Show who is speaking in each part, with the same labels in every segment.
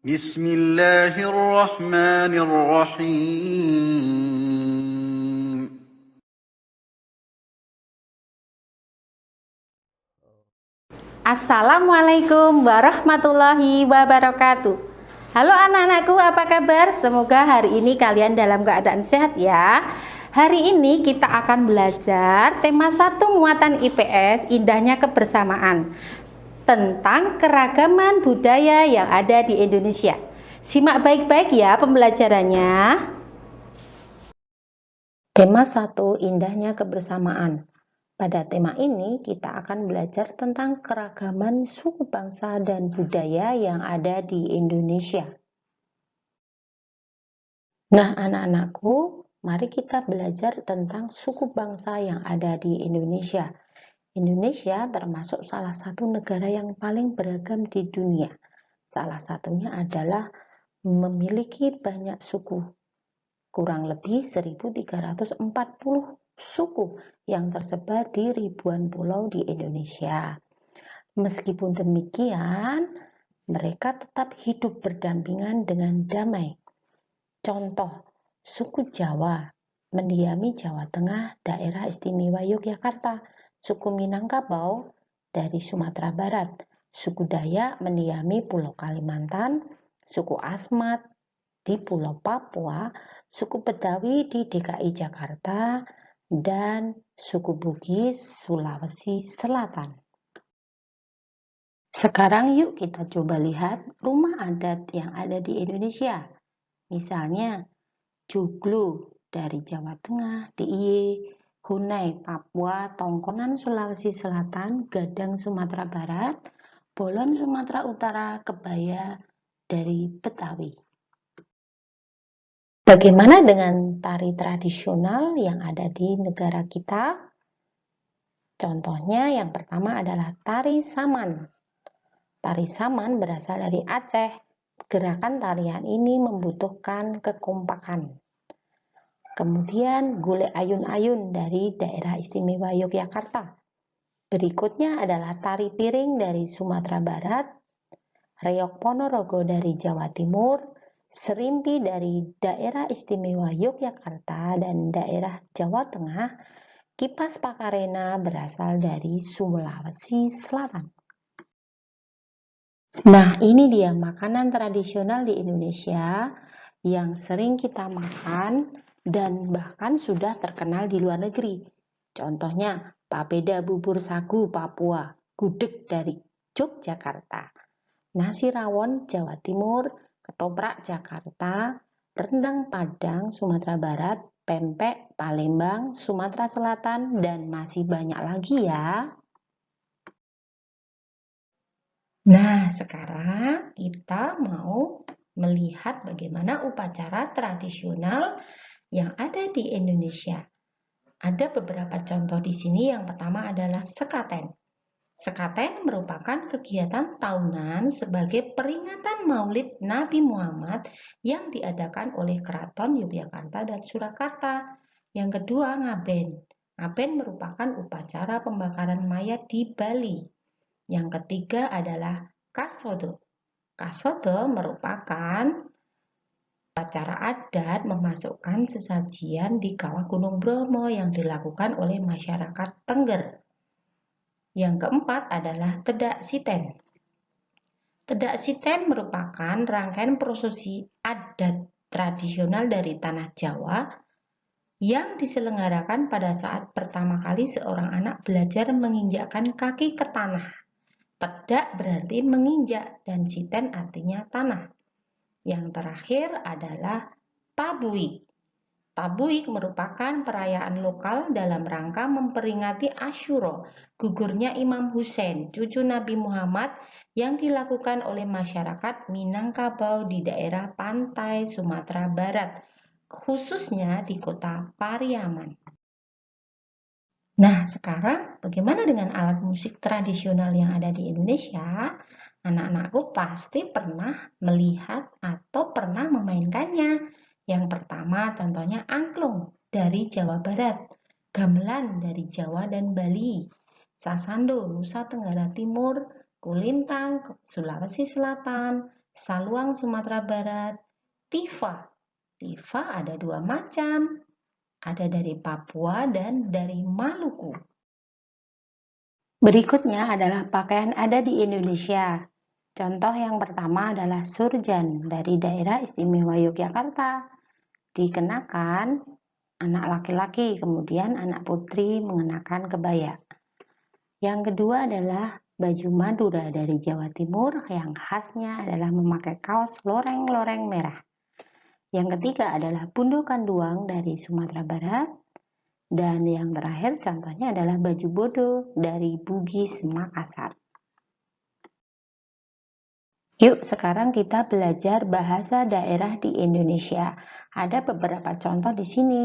Speaker 1: بسم الله الرحمن الرحيم.
Speaker 2: Assalamualaikum warahmatullahi wabarakatuh. Halo anak-anakku, apa kabar? Semoga hari ini kalian dalam keadaan sehat ya. Hari ini kita akan belajar tema 1 muatan IPS, indahnya kebersamaan, tentang keragaman budaya yang ada di Indonesia. Simak baik-baik ya pembelajarannya. Tema 1, indahnya kebersamaan. Pada tema ini kita akan belajar tentang keragaman suku bangsa dan budaya yang ada di Indonesia. Nah, anak-anakku, mari kita belajar tentang suku bangsa yang ada di Indonesia. Indonesia termasuk salah satu negara yang paling beragam di dunia. Salah satunya adalah memiliki banyak suku. Kurang lebih 1340 suku yang tersebar di ribuan pulau di Indonesia. Meskipun demikian, mereka tetap hidup berdampingan dengan damai. Contoh, suku Jawa mendiami Jawa Tengah, daerah istimewa Yogyakarta, suku Minangkabau dari Sumatera Barat, suku Dayak mendiami Pulau Kalimantan, suku Asmat di Pulau Papua, suku Betawi di DKI Jakarta, dan suku Bugis Sulawesi Selatan. Sekarang yuk kita coba lihat rumah adat yang ada di Indonesia. Misalnya Joglo dari Jawa Tengah, DIY, Hunai Papua, Tongkonan Sulawesi Selatan, Gadang Sumatera Barat, Bolon Sumatera Utara, Kebaya dari Betawi. Bagaimana dengan tari tradisional yang ada di negara kita? Contohnya yang pertama adalah tari saman. Tari saman berasal dari Aceh. Gerakan tarian ini membutuhkan kekompakan. Kemudian golek ayun-ayun dari daerah istimewa Yogyakarta. Berikutnya adalah tari piring dari Sumatera Barat, reok Ponorogo dari Jawa Timur, serimpi dari daerah istimewa Yogyakarta dan daerah Jawa Tengah, kipas pakarena berasal dari Sulawesi Selatan. Nah, ini dia makanan tradisional di Indonesia yang sering kita makan dan bahkan sudah terkenal di luar negeri. Contohnya, papeda bubur sagu Papua, gudeg dari Yogyakarta, nasi rawon Jawa Timur, ketoprak Jakarta, rendang Padang Sumatera Barat, pempek Palembang Sumatera Selatan, dan masih banyak lagi ya. Nah, sekarang kita mau melihat bagaimana upacara tradisional yang ada di Indonesia. Ada beberapa contoh di sini. Yang pertama adalah sekaten. Sekaten merupakan kegiatan tahunan sebagai peringatan Maulid Nabi Muhammad yang diadakan oleh Keraton Yogyakarta dan Surakarta. Yang kedua, ngaben. Ngaben merupakan upacara pembakaran mayat di Bali. Yang ketiga adalah kasodo. Kasodo merupakan upacara adat memasukkan sesajian di kawah Gunung Bromo yang dilakukan oleh masyarakat Tengger. Yang keempat adalah tedak siten. Tedak siten merupakan rangkaian prosesi adat tradisional dari tanah Jawa yang diselenggarakan pada saat pertama kali seorang anak belajar menginjakkan kaki ke tanah. Tedak berarti menginjak dan siten artinya tanah. Yang terakhir adalah tabuik. Tabuik merupakan perayaan lokal dalam rangka memperingati Asyura, gugurnya Imam Hussein, cucu Nabi Muhammad, yang dilakukan oleh masyarakat Minangkabau di daerah pantai Sumatera Barat, khususnya di kota Pariaman. Nah, sekarang bagaimana dengan alat musik tradisional yang ada di Indonesia? Anak-anakku pasti pernah melihat atau pernah memainkannya. Yang pertama contohnya angklung dari Jawa Barat, gamelan dari Jawa dan Bali, sasando Nusa Tenggara Timur, kulintang Sulawesi Selatan, saluang Sumatera Barat, tifa. Tifa ada 2 macam, ada dari Papua dan dari Maluku. Berikutnya adalah pakaian adat di Indonesia. Contoh yang pertama adalah surjan dari daerah istimewa Yogyakarta. Dikenakan anak laki-laki, kemudian anak putri mengenakan kebaya. Yang kedua adalah baju Madura dari Jawa Timur yang khasnya adalah memakai kaos loreng-loreng merah. Yang ketiga adalah bundu kanduang dari Sumatera Barat. Dan yang terakhir contohnya adalah baju bodo dari Bugis, Makassar. Yuk sekarang kita belajar bahasa daerah di Indonesia. Ada beberapa contoh di sini.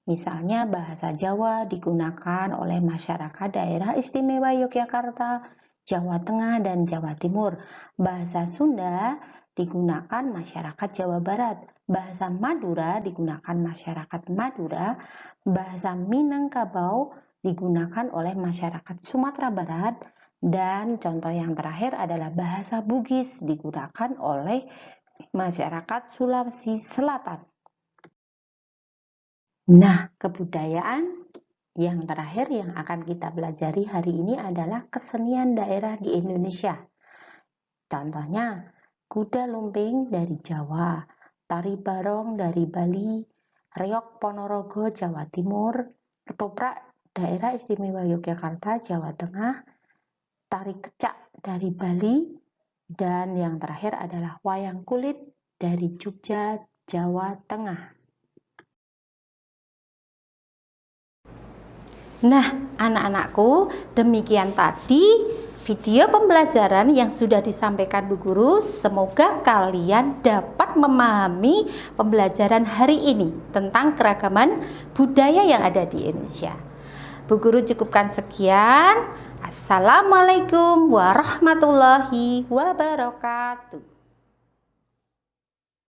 Speaker 2: Misalnya bahasa Jawa digunakan oleh masyarakat daerah istimewa Yogyakarta, Jawa Tengah, dan Jawa Timur. Bahasa Sunda digunakan masyarakat Jawa Barat. Bahasa Madura digunakan masyarakat Madura. Bahasa Minangkabau digunakan oleh masyarakat Sumatera Barat. Dan contoh yang terakhir adalah bahasa Bugis digunakan oleh masyarakat Sulawesi Selatan. Nah, kebudayaan yang terakhir yang akan kita pelajari hari ini adalah kesenian daerah di Indonesia. Contohnya, kuda lumping dari Jawa, tari barong dari Bali, reog Ponorogo Jawa Timur, ketoprak daerah istimewa Yogyakarta Jawa Tengah, tari kecak dari Bali, dan yang terakhir adalah wayang kulit dari Jogja, Jawa Tengah. Nah, anak-anakku, demikian tadi video pembelajaran yang sudah disampaikan Bu Guru. Semoga kalian dapat memahami pembelajaran hari ini tentang keragaman budaya yang ada di Indonesia. Bu Guru cukupkan sekian. Assalamualaikum warahmatullahi wabarakatuh.